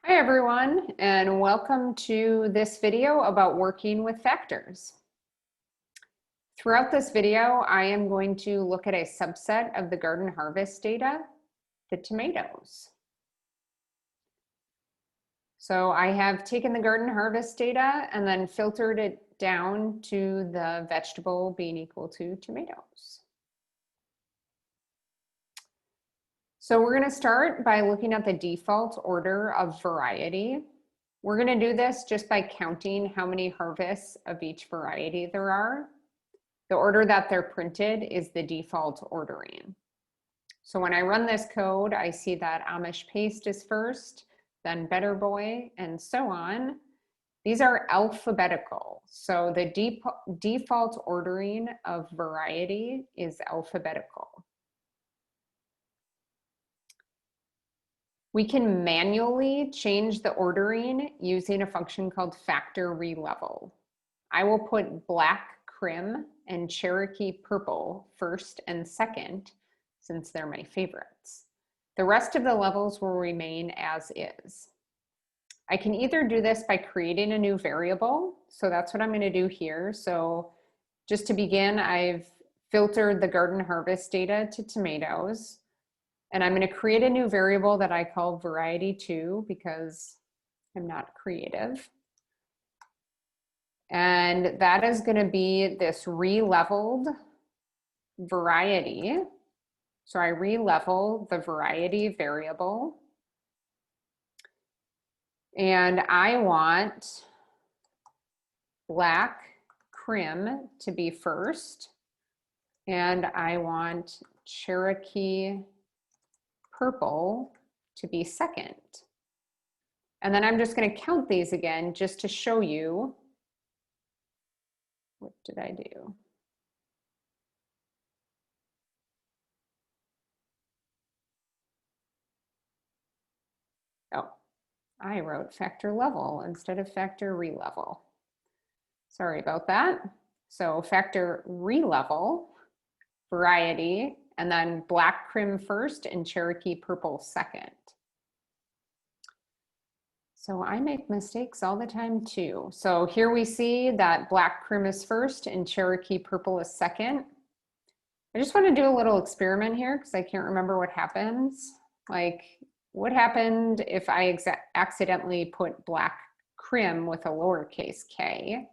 Hi everyone, and welcome to this video about working with factors. Throughout this video, I am going to look at a subset of the garden harvest data, the tomatoes. So I have taken the garden harvest data and then filtered it down to the vegetable being equal to tomatoes. So we're going to start by looking at the default order of variety. We're going to do this just by counting how many harvests of each variety there are. The order that they're printed is the default ordering. So when I run this code, I see that Amish paste is first, then Better Boy, and so on. These are alphabetical. So the default ordering of variety is alphabetical. We can manually change the ordering using a function called factor relevel. I will put black crim and Cherokee purple first and second, since they're my favorites. The rest of the levels will remain as is. I can either do this by creating a new variable, so that's what I'm going to do here. So just to begin, I've filtered the garden harvest data to tomatoes, and I'm going to create a new variable that I call variety2 because I'm not creative. And that is going to be this re-leveled variety. So I re-level the variety variable. And I want black crim to be first. And I want Cherokee purple to be second. And then I'm just going to count these again just to show you. What did I do? Oh, I wrote factor level instead of factor relevel. Sorry about that. So factor relevel, variety, and then black crim first and Cherokee purple second. So I make mistakes all the time too. So here we see that black crim is first and Cherokee purple is second. I just want to do a little experiment here because I can't remember what happens. Like, what happened if I accidentally put black crim with a lowercase k?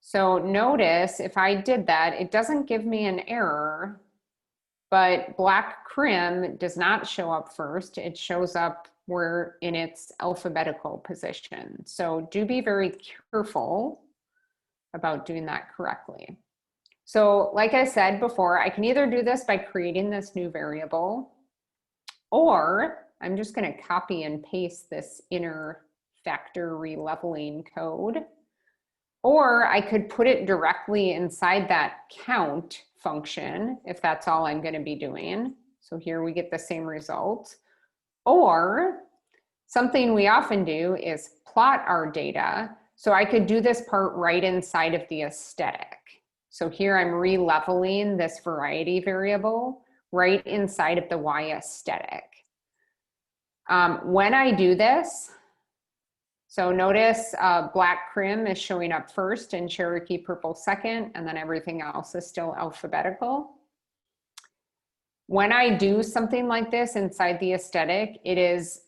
So notice if I did that, it doesn't give me an error, but black crim does not show up first. It shows up where in its alphabetical position. So do be very careful about doing that correctly. So like I said before, I can either do this by creating this new variable, or I'm just going to copy and paste this inner factor releveling code, or I could put it directly inside that count function if that's all I'm going to be doing. So here we get the same result. Or something we often do is plot our data. So I could do this part right inside of the aesthetic. So here I'm re-leveling this variety variable right inside of the Y aesthetic. When I do this, so notice black crim is showing up first and Cherokee purple second, and then everything else is still alphabetical. When I do something like this inside the aesthetic, it is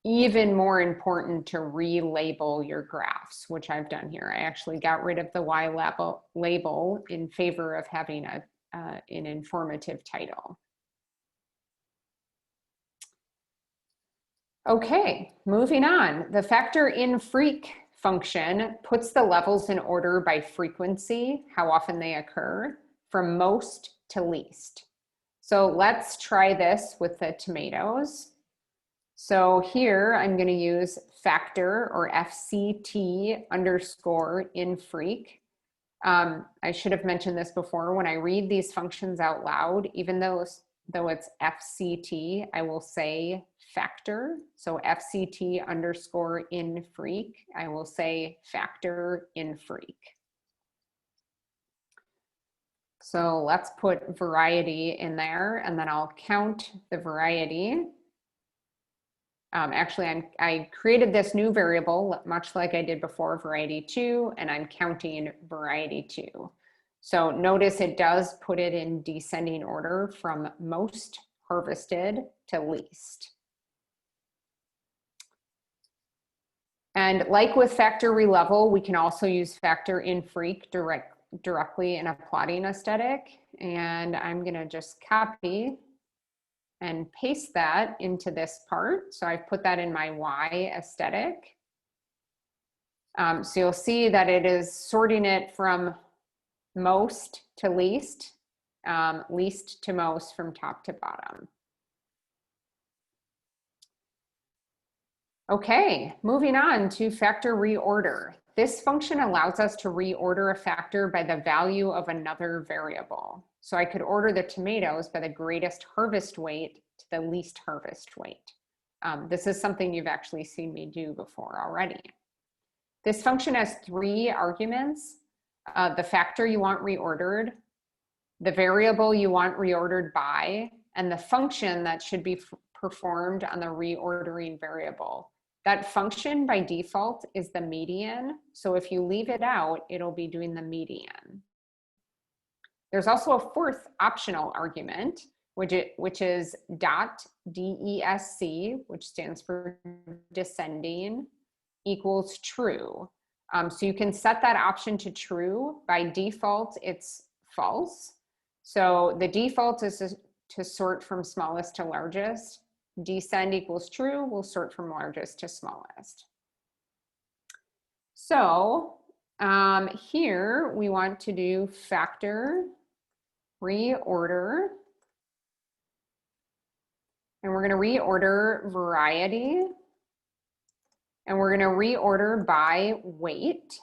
even more important to relabel your graphs, which I've done here. I actually got rid of the Y label in favor of having an informative title. Okay, moving on. The factor in freq function puts the levels in order by frequency, how often they occur, from most to least. So let's try this with the tomatoes. So here I'm going to use factor or FCT underscore in freq. I should have mentioned this before. When I read these functions out loud, even though it's FCT, I will say factor. So FCT underscore in freq, I will say factor in freq. So let's put variety in there, and then I'll count the variety. Actually, I created this new variable, much like I did before, variety2, and I'm counting variety2. So notice it does put it in descending order from most harvested to least. And like with factor relevel, we can also use factor infreq directly in a plotting aesthetic. And I'm gonna just copy and paste that into this part. So I've put that in my Y aesthetic. So you'll see that it is sorting it from most to least, least to most from top to bottom. Okay, moving on to factor reorder. This function allows us to reorder a factor by the value of another variable. So I could order the tomatoes by the greatest harvest weight to the least harvest weight. This is something you've actually seen me do before already. This function has 3 arguments: the factor you want reordered, the variable you want reordered by, and the function that should be performed on the reordering variable. That function by default is the median. So if you leave it out, it'll be doing the median. There's also a 4th optional argument, which is .desc, which stands for descending, equals true. So you can set that option to true. By default, it's false. So the default is to sort from smallest to largest. Descend equals true, we'll sort from largest to smallest. So here we want to do factor reorder, and we're going to reorder variety, and we're going to reorder by weight.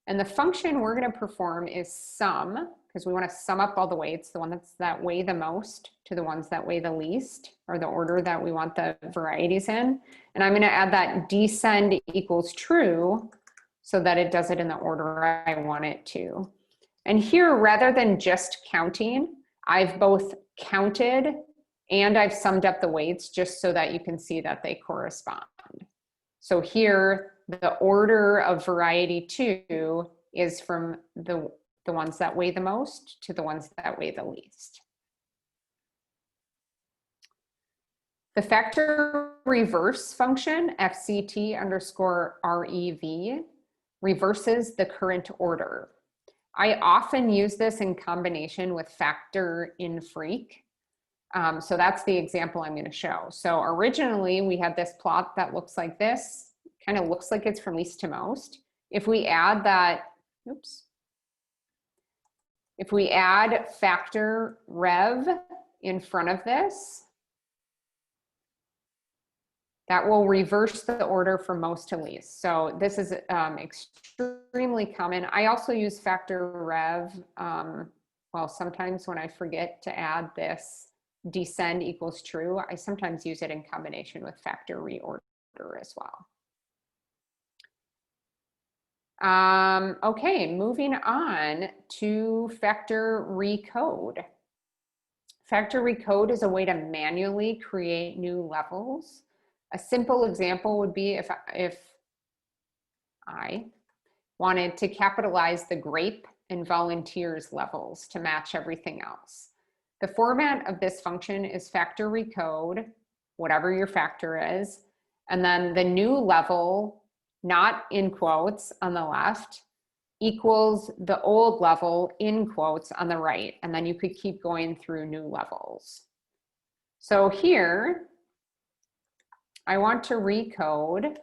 And the function we're going to perform is sum, because we want to sum up all the weights, the ones that weigh the most to the ones that weigh the least, or the order that we want the varieties in. And I'm going to add that descend equals true so that it does it in the order I want it to. And here, rather than just counting, I've both counted and I've summed up the weights just so that you can see that they correspond. So here, the order of variety 2 is from the ones that weigh the most to the ones that weigh the least. The factor reverse function, fct underscore rev, reverses the current order. I often use this in combination with factor infreq. So that's the example I'm going to show. So originally we had this plot that looks like this, kind of looks like it's from least to most. If we add that, oops. If we add factor rev in front of this, that will reverse the order from most to least. So this is extremely common. I also use factor rev, well, sometimes when I forget to add this descend equals true, I sometimes use it in combination with factor reorder as well. Okay, moving on to factor recode. Factor recode is a way to manually create new levels. A simple example would be if I wanted to capitalize the grape and volunteers levels to match everything else. The format of this function is factor recode, whatever your factor is, and then the new level, not in quotes on the left, equals the old level in quotes on the right. And then you could keep going through new levels. So here, I want to recode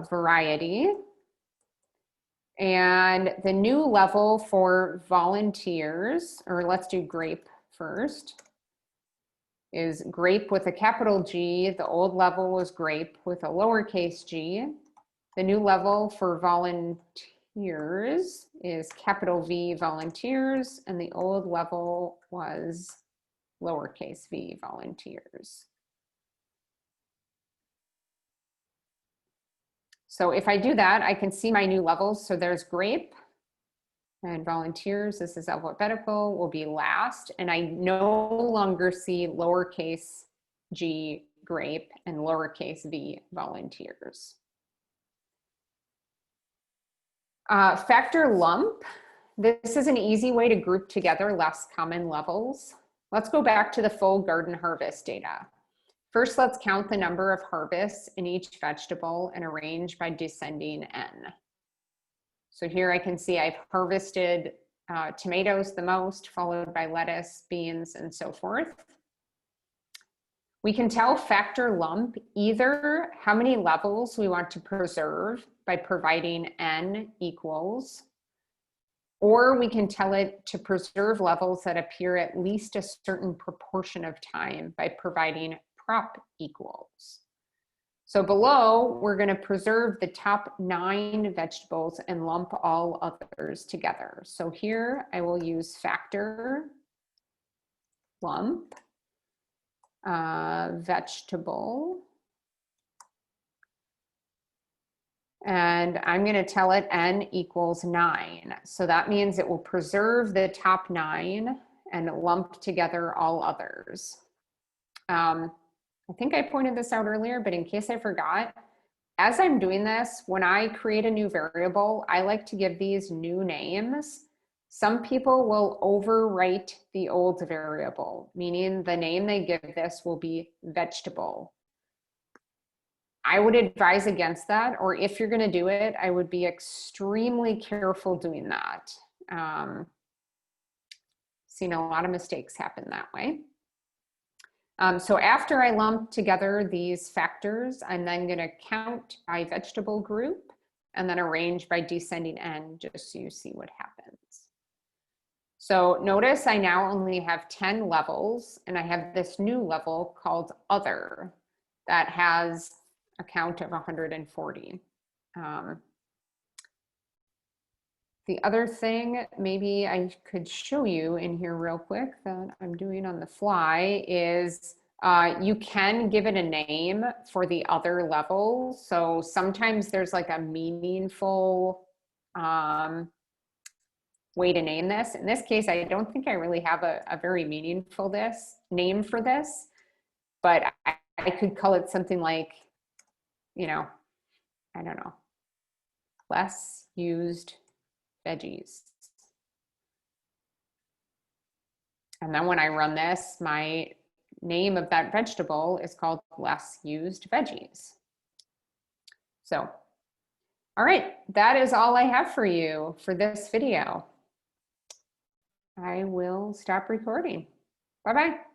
variety. And the new level for volunteers, or let's do grape first, is grape with a capital G. The old level was grape with a lowercase g. The new level for volunteers is capital V volunteers, and the old level was lowercase v volunteers. So if I do that, I can see my new levels. So there's grape and volunteers. This is alphabetical, will be last. And I no longer see lowercase g grape, and lowercase v volunteers. Factor lump. This is an easy way to group together less common levels. Let's go back to the full garden harvest data. First, let's count the number of harvests in each vegetable and arrange by descending n. So here I can see I've harvested tomatoes the most, followed by lettuce, beans, and so forth. We can tell factor lump either how many levels we want to preserve by providing n equals, or we can tell it to preserve levels that appear at least a certain proportion of time by providing prop equals. So below, we're going to preserve the top 9 vegetables and lump all others together. So here I will use factor lump vegetable, and I'm going to tell it n equals 9. So that means it will preserve the top 9 and lump together all others. I think I pointed this out earlier, but in case I forgot, as I'm doing this, when I create a new variable, I like to give these new names. Some people will overwrite the old variable, meaning the name they give this will be vegetable. I would advise against that, or if you're going to do it, I would be extremely careful doing that. Seen a lot of mistakes happen that way. So after I lump together these factors, I'm then going to count by vegetable group and then arrange by descending n, just so you see what happens. So notice I now only have 10 levels, and I have this new level called other that has a count of 140. The other thing maybe I could show you in here real quick that I'm doing on the fly is you can give it a name for the other level. So sometimes there's like a meaningful way to name this. In this case, I don't think I really have a very meaningful name for this, but I could call it something like, you know, I don't know, less used veggies. And then when I run this, my name of that vegetable is called less used veggies. So, all right, that is all I have for you for this video. I will stop recording. Bye-bye.